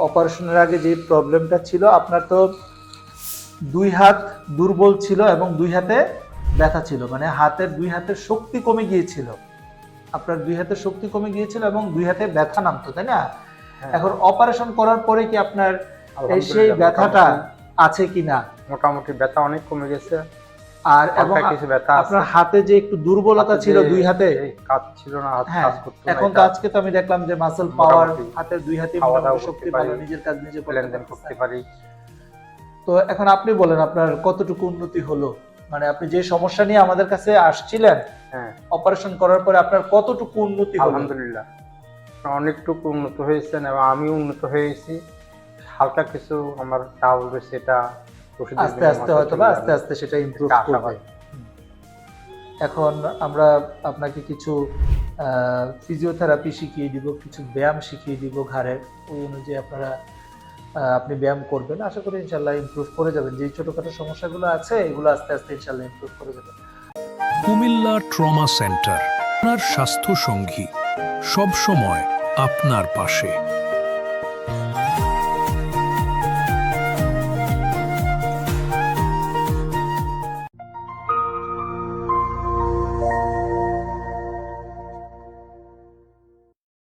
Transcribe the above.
অপারেশনের আগে যে প্রবলেমটা ছিল, আপনার তো 2 হাত দুর্বল ছিল এবং 2 হাতে ব্যথা ছিল, মানে দুই হাতের শক্তি কমে গিয়েছিল। আপনার 2 হাতের শক্তি কমে গিয়েছিল এবং 2 হাতে ব্যথা নামতো, তাই না? এখন অপারেশন করার পরে কি আপনার সেই ব্যথাটা আছে কিনা? মোটামুটি ব্যথা অনেক কমে গেছে। আর এবং কিছু ব্যথা আপনার হাতে যে একটু দুর্বলতা ছিল 2 হাতে, কাজ ছিল না, হাত কাজ করতে না। এখন তো আজকে তো আমি দেখলাম যে মাসল পাওয়ার, হাতের 2 হাতে শক্তি ভালো, নিজের কাজ নিজে করতে পারি। তো এখন আপনি বলেন আপনার কতটুকু উন্নতি হলো, মানে আপনি যে সমস্যা নিয়ে আমাদের কাছে আসছিলেন, অপারেশন করার পরে আপনার কতটুকু উন্নতি হলো? আলহামদুলিল্লাহ অনেকটুকু উন্নত হয়েছে এবং আমি উন্নত হয়েছি। হালকা কিছু আমার ডাউন সেটা আস্তে আস্তে হয়তো বা আস্তে আস্তে সেটা ইমপ্রুভ করবে। এখন আমরা আপনাকে কিছু ফিজিওথেরাপি শিখিয়ে দিব, কিছু ব্যায়াম শিখিয়ে দিব ঘাড়ের, ওই অনুযায়ী আপনি ব্যায়াম করবেন। আশা করি ইনশাআল্লাহ ইমপ্রুভ করে যাবেন। যে ছোটখাটো সমস্যাগুলো আছে এগুলো আস্তে আস্তে ইনশাআল্লাহ ইমপ্রুভ করে যাবেন। কুমিল্লা ট্রমা সেন্টার, আপনার স্বাস্থ্য সঙ্গী, সব সময় আপনার পাশে।